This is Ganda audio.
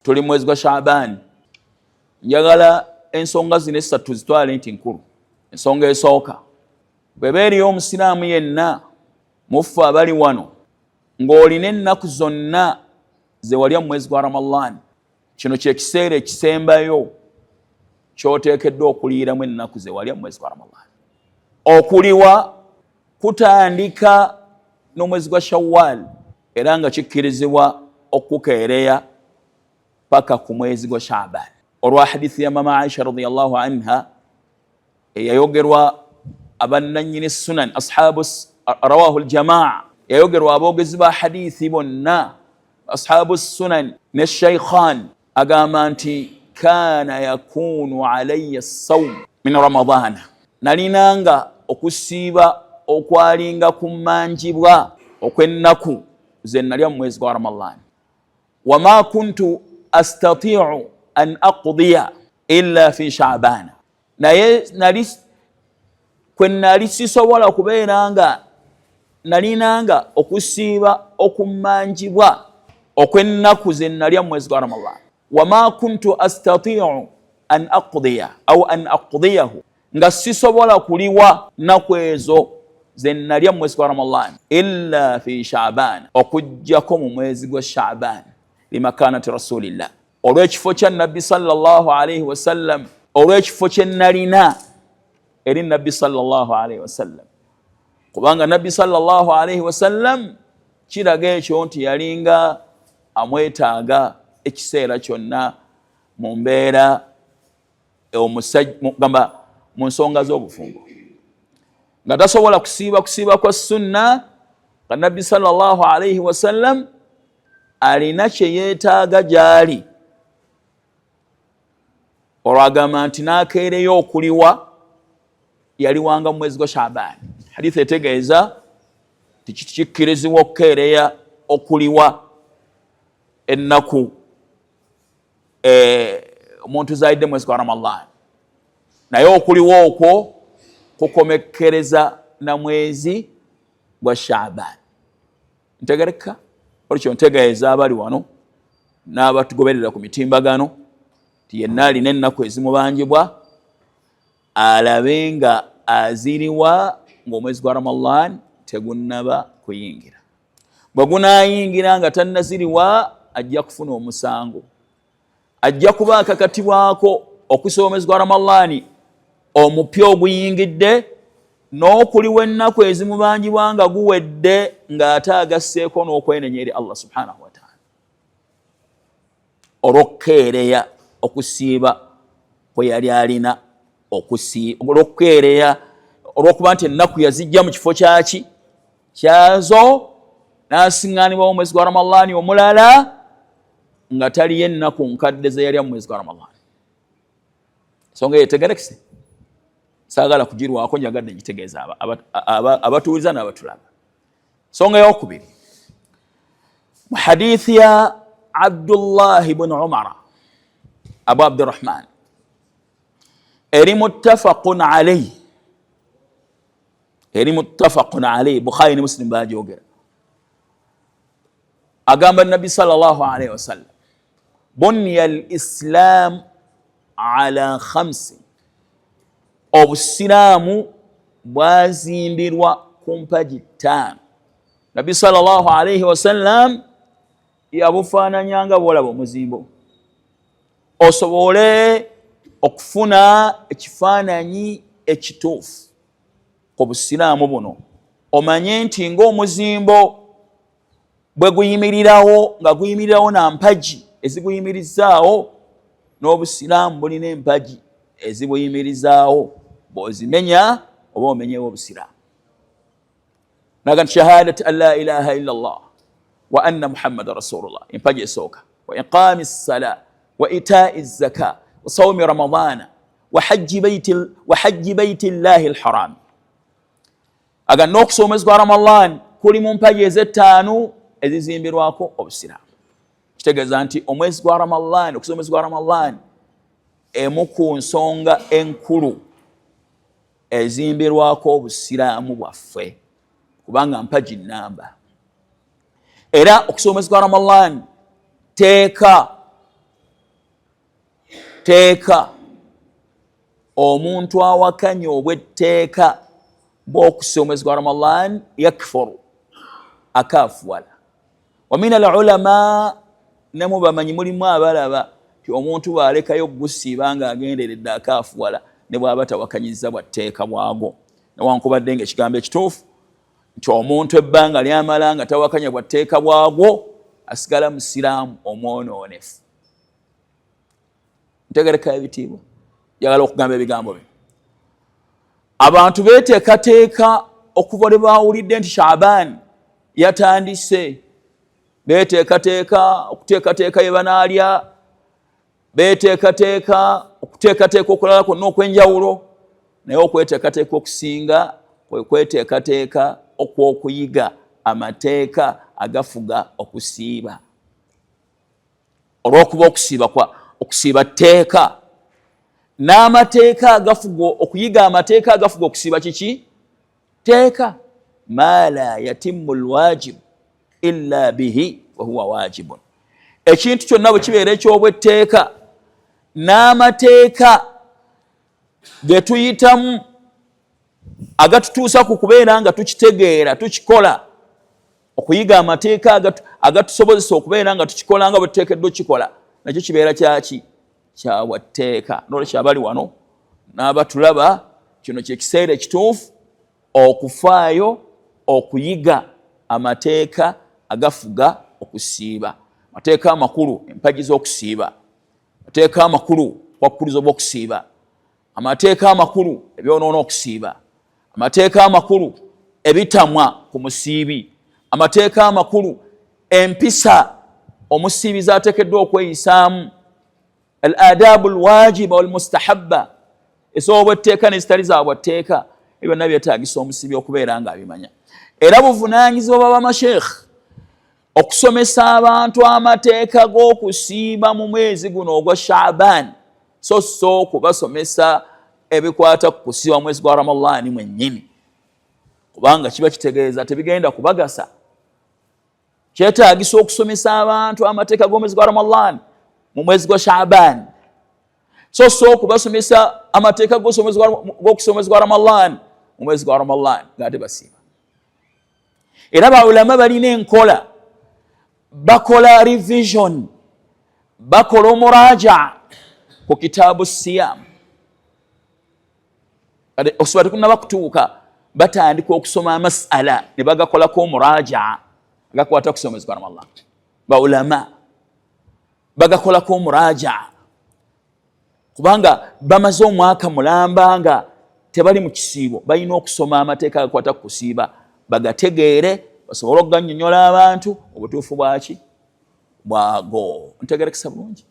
tuli mwezi gwa Shaaban. Njagala ensonga zino essatu zitwale nti nkulu. Ensonga esooka, bw'eba eriyo omusiraamu yenna muffe abali wano ng'olina ennaku zonna ze walya mu mwezi gwa Ramadan, kino kye kiseera ekisembayo ky'oteekeddwa okuliiramu ennaku ze walya mu mwezi gwa Ramadan. Okuliwa kutandika n'omwezi gwa Shawwal era nga kikkirizibwa okukeereya paka ku mwezi gwa Shaaban. Olwa hadithi ya mama Aisha radhiyallahu anha eyayogerwa abannannyini sunan ashabu rawahu aljamaa, yayogerwa aboogezi ba hadithi bonna ashabu sunan ne shaykhan, agamba nti kana yakunu alayya sawm min ramadana, nalinanga okusiiba okwalinga kumanjibwa okw'ennaku ze nalya mu mwezi gwa Ramadan. Wama kuntu astati'u an aqdiya illa fi Sha'ban, naye nali sisobola kubeera nga nalinanga okusiiba okumanjibwa okw'ennaku ze nalya mu mwezi gwa Ramadan. Wama kuntu astati'u an aqdiya au an aqdiyahu, nga sisobola kuliwa nnaku ezo ze nalya mu mwezi gwa Ramadan illa fi Sha'ban, okujjako mu mwezi gwa Sha'ban, limakanati rasulillah, olw'ekifo kya nabbi sallallahu alayhi wasallam, olw'ekifo kye nalina eri nabbi sallallahu alayhi wasallam. Kubanga nabbi sallallahu alayhi wasallam kiraga ekyo nti yalinga amwetaaga ekiseera kyonna mu mbeera gamba mu nsonga z'obufumbo, nga tasobola kusiiba kwa sunna, nga nabbi sallallahu alayhi wasallam alina kye yeetaaga gy'ali. Olwagamba nti n'akeereyo okuliwa yaliwanga mu mwezi gwa Shaaban. Hadithi etegeeza ti kikkirizibwa okukeereya okuliwa ennaku omuntu z'alidde mwezi gwa Ramadan, naye okuliwa okwo kukomekkereza na mwezi gwa Shaaban. Ntegereka olwekyo ntegeeza abali wano n'abatugoberera ku mitimbagano ti yenna alina ennaku ezimubanjibwa alabe nga aziriwa ng'omwezi gwa Ramadan tegunnaba kuyingira. Bwe gunaayingira nga tannaziriwa ajja kufuna omusango, ajja kuba akakatibwako okusoba omwezi gwa Ramadan omupya oguyingidde, n'okuliwa ennaku ezimubanjibwa nga guwedde ng'ate agasseeko n'okwenenya eri Allah subhanahu wa ta'ala, olw'okukeereya okusiiba kwe yali alina olw'okukeereya olw'okuba nti ennaku yazijja mu kifo kyaki kyazo, n'asiŋŋaanibwa mu mwezi gwa Ramadan omulala nga taliyo ennaku nkadde ze yalya mu mwezi gwa Ramadan. Ensonga eyo etegerekese, saagala kugirwako, njagadde ngitegeeza abatuwuliza n'abatulaba. Ensonga ey'okubiri, mu hadithi ya Abdullah ibn Umar Abu Abdurrahman eri muttafaqun alayhi, Bukhari ne Muslim bagyogera, agamba nabbi sallallahu alayhi wasallam, bunniya al-islam ala khamsi, obusiraamu bwazimbirwa ku mpagi ttaano. Nabbi sallallahu alayhi wasallam yabufaananyanga bw'olaba omuzimbo, osobole okufuna ekifaananyi ekituufu ku busiraamu buno, omanye nti ng'omuzimbo bwe guyimirirawo nga guyimirirawo na mpagi eziguyimirizaawo, n'obusiraamu bulina empagi ezibuyimirizaawo, bw'ozimenya oba omenyewo obusiraamu. Naga nti shahadat an la ilaha illa Allah wa anna Muhammadan rasulullah, empagi esooka, wa iqaami ssala wa itaa'i zaka wa sawmi ramadana wa hajji baiti llahi alharam. Aga n'okusoma omwezi gwa Ramadan kuli mu mpagi ez'ettaanu ezizimbirwako obusiraamu. Kitegeeza nti omwezi gwa Ramadan, okusoma omwezi gwa Ramadan emu ku nsonga enkulu ezimbirwako obusiraamu bwaffe, kubanga mpagi nnamba. Era okusoma omwezi gwa Ramadan teeka teeka omuntu awakanye obw'etteeka bw'okusiba omwezi gwa Ramadan yakfuru akafuwala. Wa min al-ulama ne mu bamanyi mulimu abalaba ti omuntu bw'alekayo gusiiba ng'agenderedde akafuwala ne bw'aba tawakanyiza bwa tteeka bwago, newankubadde ng'ekigambo ekituufu nti omuntu ebbanga lyamala nga tawakanya bwa tteeka bwagwo asigala musiraamu omwonoonefu. Ntegereka ebitiibwa, njagala okugamba ebigambo bino. Abantu beeteekateeka okuva lwe baawulidde nti Shaaban yatandise, beeteekateeka okuteekateeka bye banaalya, beeteekateeka okuteekateeka okulala kwonna okw'enjawulo, naye okweteekateeka okusinga kwe kweteekateeka okw'okuyiga amateeka agafuga okusiiba. Olw'okuba okusiiba tteeka, n'amateeka agafuga okuyiga amateeka agafuga okusiiba kiki? Tteeka. Ma la yatimmu alwajib illa bihi wahuwa wajibun. Ekintu kyonna bwe kibeera eky'obwetteeka n'amateeka ge tuyitamu agatutuusa ku kubeera nga tukitegeera tukikola, okuyiga amateeka agatusobozesa okubeera nga tukikola nga bwe tuteekeddwa okukikola, nakyo kibeera kyaki? Kya bwatteeka. N'olwekyo abali wano n'abatulaba, kino kye kiseera ekituufu okufaayo okuyiga amateeka agafuga okusiiba. Amateeka amakulu, empagi z'okusiiba. Amateeka amakulu, obwakkulizo bw'okusiiba. Amateeka amakulu, ebyonoona okusiiba. Amateeka amakulu, ebitamwa ku musiibi. Amateeka amakulu, empisa omusiibizi ateekeddwa okweyisaamu. Al-adabu al-wajiba wal-mustahabba, ez'obwetteeka n'ezitali za bwatteeka, ebyo byonna byetaagisa omusiibi okubeera ng'abimanya. Era buvunaanyizibwa bw'abamasheekh okusomesa abantu amateeka g'okusiiba mu mwezi guno ogwa Shaaban, so kubasomesa ebikwata ku kusiiba mu mwezi gwa Ramadan mwennyini, kubanga kiba kitegeeza tebigenda kubagasa. Kyetaagisa okusomesa abantu amateeka g'omwezi gwa Ramadan mu mwezi gwa Shaaban, so kubasomesa amateeka g'okusiiba omwezi gwa Ramadan mu mwezi gwa Ramadan ng'ate basiiba. Era bawulama balina enkola, bakola revision, bakola omuraja ku kitaabu siyamu. Okusiba tekunnaba kutuuka, batandika okusoma amasala ne bagakolako omuraja agakwata kusoma omwezi gwa Ramadan. Bawulama bagakolako omuraja kubanga bamaze omwaka mulamba nga tebali mu kisiibo, balina okusoma amateeka agakwata ku kusiiba bagategeere, basobole okugannyonnyola abantu obutuufu bwaki? Bwago. Ntegerekesa bulungi.